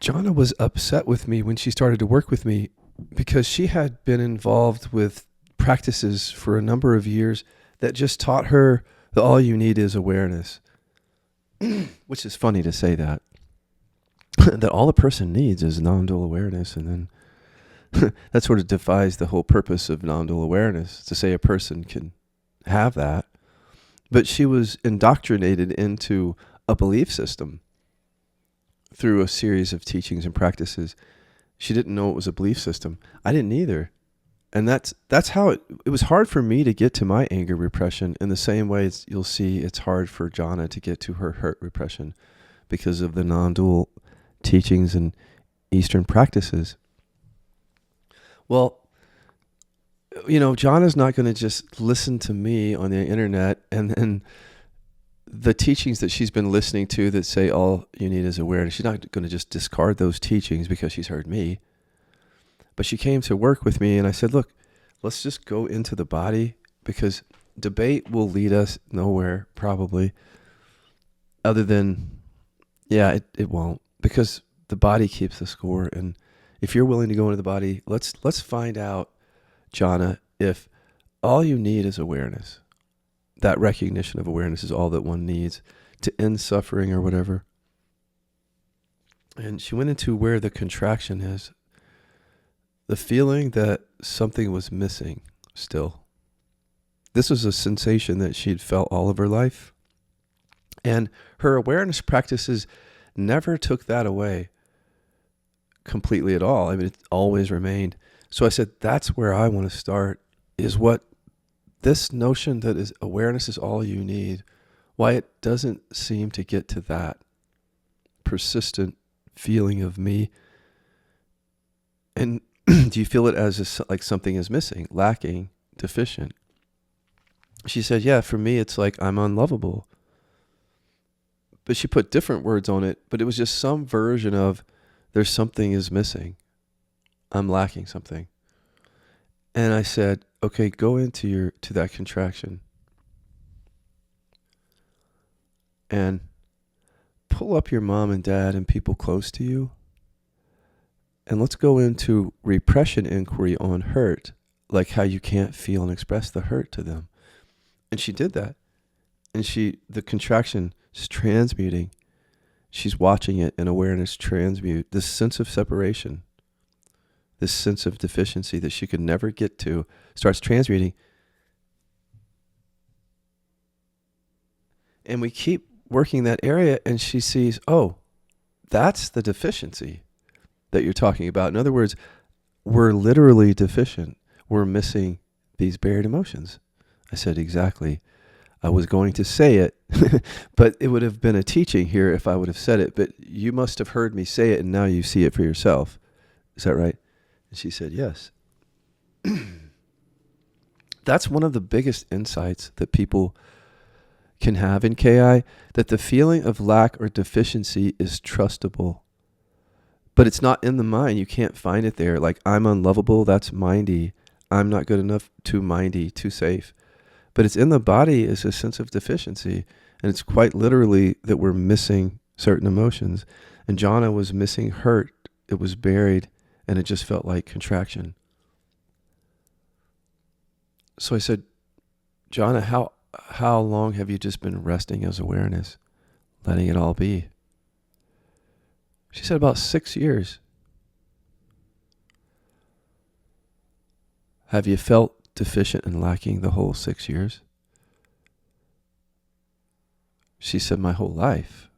Jonna was upset with me when she started to work with me because she had been involved with practices for a number of years that just taught her that all you need is awareness, which is funny to say that, that all a person needs is non-dual awareness. And then that sort of defies the whole purpose of non-dual awareness, to say a person can have that. But she was indoctrinated into a belief system through a series of teachings and practices. She didn't know it was a belief system. I didn't either. And that's how it was hard for me to get to my anger repression in the same way you'll see it's hard for Jonna to get to her hurt repression because of the non-dual teachings and Eastern practices. Well, Jonna's not going to just listen to me on the internet and then the teachings that she's been listening to that say all you need is awareness. She's not going to just discard those teachings because she's heard me. But she came to work with me and I said, look, let's just go into the body, because debate will lead us nowhere probably, other than, it won't, because the body keeps the score. And if you're willing to go into the body, let's find out, Jonna, if all you need is awareness. That recognition of awareness is all that one needs to end suffering or whatever. And she went into where the contraction is, the feeling that something was missing still. This was a sensation that she'd felt all of her life. And her awareness practices never took that away completely at all. I mean, it always remained. So I said, that's where I want to start, is what this notion that is awareness is all you need, why it doesn't seem to get to that persistent feeling of me. And do you feel it as like something is missing, lacking, deficient? She said, yeah, for me, it's like I'm unlovable. But she put different words on it, but it was just some version of there's something is missing. I'm lacking something. And I said, okay, go into to that contraction and pull up your mom and dad and people close to you. And let's go into repression inquiry on hurt, like how you can't feel and express the hurt to them. And she did that. And the contraction is transmuting. She's watching it in awareness transmute this sense of separation, this sense of deficiency that she could never get to, starts transmuting. And we keep working that area and she sees, oh, that's the deficiency that you're talking about. In other words, we're literally deficient. We're missing these buried emotions. I said, exactly. I was going to say it, but it would have been a teaching here if I would have said it. But you must have heard me say it and now you see it for yourself. Is that right? And she said, yes. That's one of the biggest insights that people can have in KI, that the feeling of lack or deficiency is trustable. But it's not in the mind. You can't find it there. Like, I'm unlovable, that's mindy. I'm not good enough, too mindy, too safe. But it's in the body is a sense of deficiency. And it's quite literally that we're missing certain emotions. And Jonna was missing hurt. It was buried, and it just felt like contraction. So I said, Jonna, how long have you just been resting as awareness, letting it all be? She said about 6 years. Have you felt deficient and lacking the whole 6 years? She said, my whole life.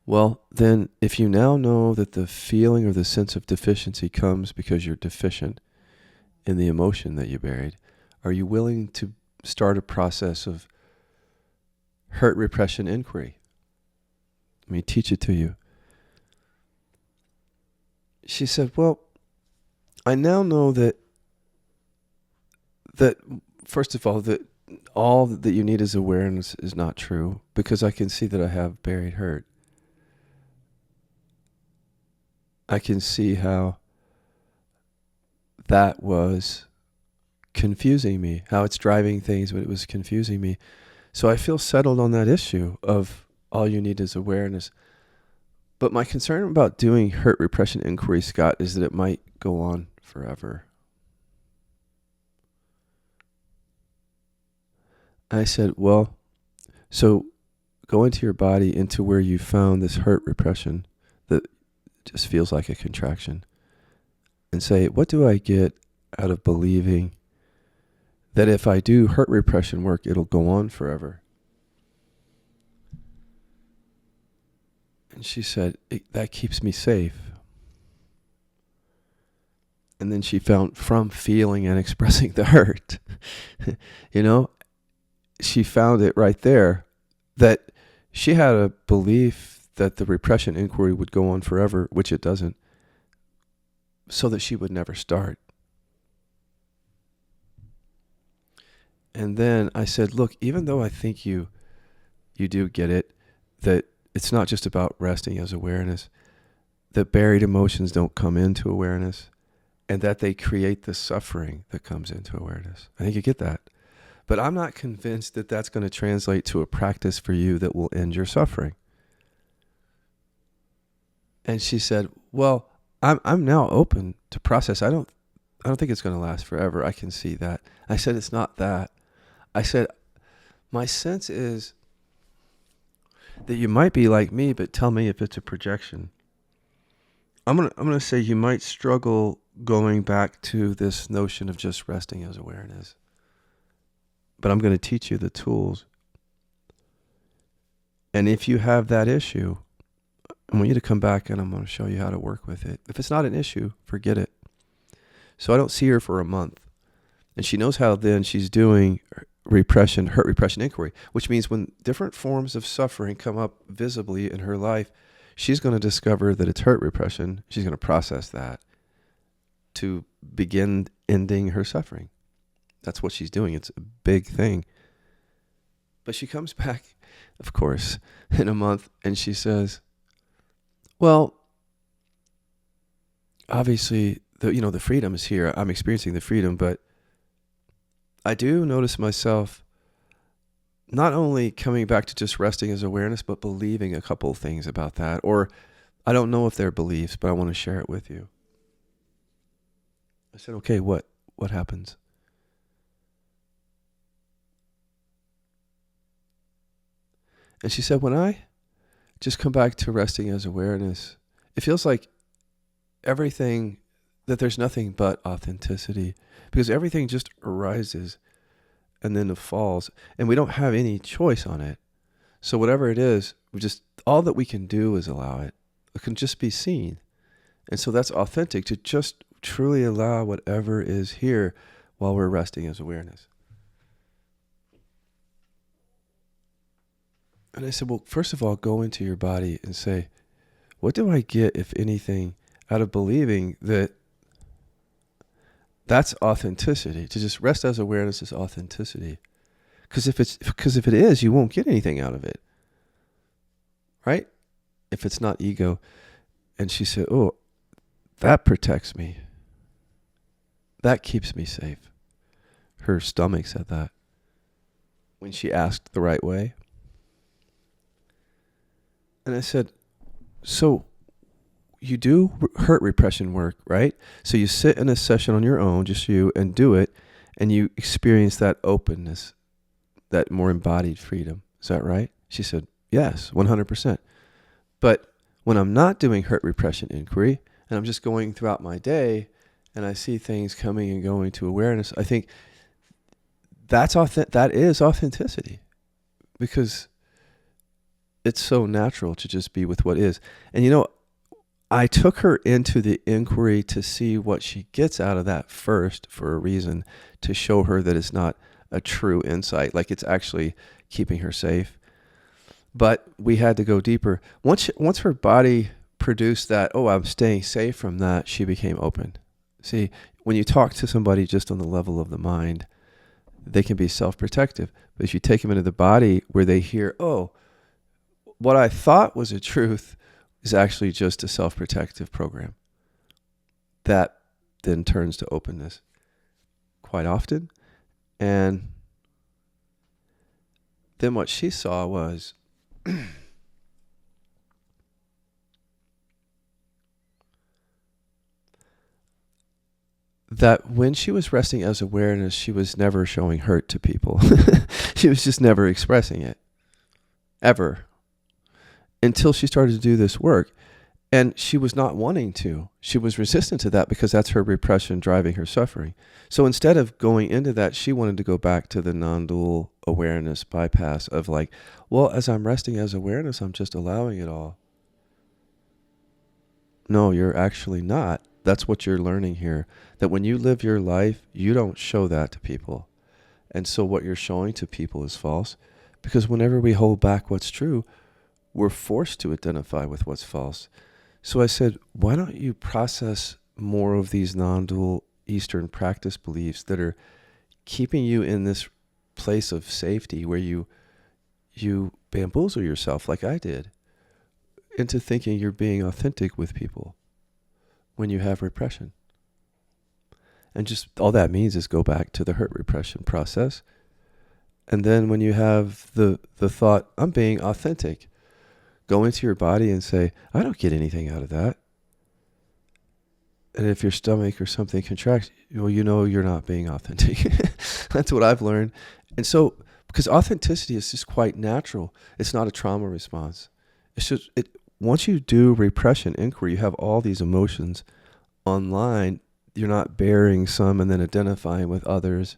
Well, then if you now know that the feeling or the sense of deficiency comes because you're deficient in the emotion that you buried, are you willing to start a process of hurt repression inquiry? Let me teach it to you. She said, well, I now know that first of all that you need is awareness is not true, because I can see that I have buried hurt. I can see how that was confusing me, how it's driving things, but it was confusing me. So I feel settled on that issue of all you need is awareness. But my concern about doing hurt repression inquiry, Scott, is that it might go on forever. I said, well, so go into your body, into where you found this hurt repression that just feels like a contraction, and say, what do I get out of believing that if I do hurt repression work, it'll go on forever? And she said, that keeps me safe. And then she found, from feeling and expressing the hurt, she found it right there, that she had a belief that the repression inquiry would go on forever, which it doesn't, so that she would never start. And then I said, look, even though I think you do get it, that it's not just about resting as awareness, that buried emotions don't come into awareness, and that they create the suffering that comes into awareness. I think you get that. But I'm not convinced that that's going to translate to a practice for you that will end your suffering. And she said, well, I'm now open to process. I don't think it's going to last forever. I can see that. I said, it's not that. I said, my sense is that you might be like me, but tell me if it's a projection. I'm gonna say you might struggle going back to this notion of just resting as awareness. But I'm going to teach you the tools. And if you have that issue, I want you to come back and I'm going to show you how to work with it. If it's not an issue, forget it. So I don't see her for a month. And she knows how then she's doing hurt repression inquiry, which means when different forms of suffering come up visibly in her life, she's going to discover that it's hurt repression. She's going to process that to begin ending her suffering. That's what she's doing. It's a big thing. But she comes back, of course, in a month, and she says, well, obviously, the freedom is here. I'm experiencing the freedom, but I do notice myself not only coming back to just resting as awareness, but believing a couple of things about that. Or I don't know if they're beliefs, but I want to share it with you. I said, okay, what happens? And she said, when I just come back to resting as awareness, it feels like everything, that there's nothing but authenticity, because everything just arises and then it falls, and we don't have any choice on it. So whatever it is, all that we can do is allow it. It can just be seen. And so that's authentic, to just truly allow whatever is here while we're resting as awareness. And I said, well, first of all, go into your body and say, what do I get, if anything, out of believing that that's authenticity? To just rest as awareness is authenticity. Because if it is, you won't get anything out of it. Right? If it's not ego. And she said, oh, that protects me. That keeps me safe. Her stomach said that when she asked the right way. And I said, so you do hurt repression work, right? So you sit in a session on your own, just you, and do it, and you experience that openness, that more embodied freedom. Is that right? She said, yes, 100%. But when I'm not doing hurt repression inquiry, and I'm just going throughout my day, and I see things coming and going to awareness, I think that is authenticity, because it's so natural to just be with what is. And I took her into the inquiry to see what she gets out of that first, for a reason, to show her that it's not a true insight, like it's actually keeping her safe. But we had to go deeper. Once her body produced that, oh, I'm staying safe from that, she became open. See, when you talk to somebody just on the level of the mind, they can be self-protective. But if you take them into the body where they hear, oh, what I thought was a truth is actually just a self-protective program, that then turns to openness quite often. And then what she saw was that when she was resting as awareness, she was never showing hurt to people. She was just never expressing it, ever, until she started to do this work. And she was not wanting to. She was resistant to that because that's her repression driving her suffering. So instead of going into that, she wanted to go back to the non-dual awareness bypass of like, well, as I'm resting as awareness, I'm just allowing it all. No, you're actually not. That's what you're learning here. That when you live your life, you don't show that to people. And so what you're showing to people is false. Because whenever we hold back what's true, we're forced to identify with what's false. So I said, why don't you process more of these non-dual Eastern practice beliefs that are keeping you in this place of safety where you bamboozle yourself like I did into thinking you're being authentic with people when you have repression. And just all that means is go back to the hurt repression process. And then when you have the thought, I'm being authentic, go into your body and say, I don't get anything out of that. And if your stomach or something contracts, well, you know you're not being authentic. That's what I've learned. And so, because authenticity is just quite natural. It's not a trauma response. It's just, once you do repression inquiry, you have all these emotions online. You're not bearing some and then identifying with others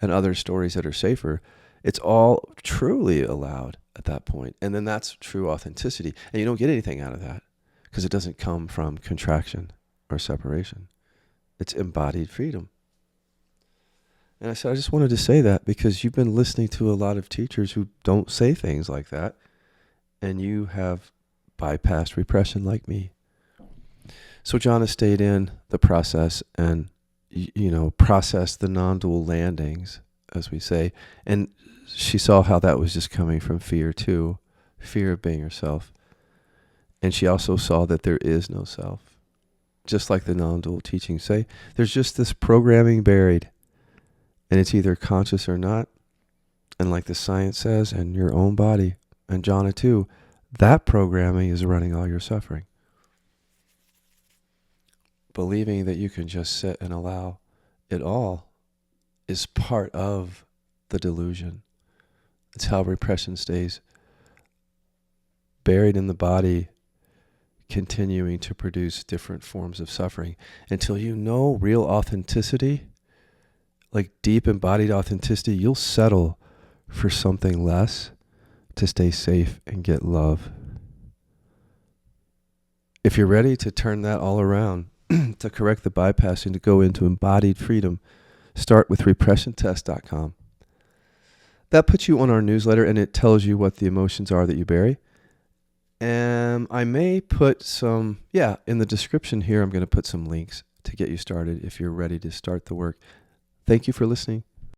and other stories that are safer. It's all truly allowed at that point. And then that's true authenticity. And you don't get anything out of that because it doesn't come from contraction or separation. It's embodied freedom. And I said, I just wanted to say that because you've been listening to a lot of teachers who don't say things like that. And you have bypassed repression like me. So Jana stayed in the process and, processed the non-dual landings, as we say. And she saw how that was just coming from fear too, fear of being herself. And she also saw that there is no self. Just like the non-dual teachings say, there's just this programming buried. And it's either conscious or not. And like the science says, and your own body, and Jana too, that programming is running all your suffering. Believing that you can just sit and allow it all is part of the delusion. It's how repression stays buried in the body, continuing to produce different forms of suffering until you know real authenticity, like deep embodied authenticity. You'll settle for something less to stay safe and get love. If you're ready to turn that all around, to correct the bypassing, to go into embodied freedom, start with repressiontest.com. That puts you on our newsletter and it tells you what the emotions are that you bury. And I may put some, in the description here, I'm going to put some links to get you started if you're ready to start the work. Thank you for listening.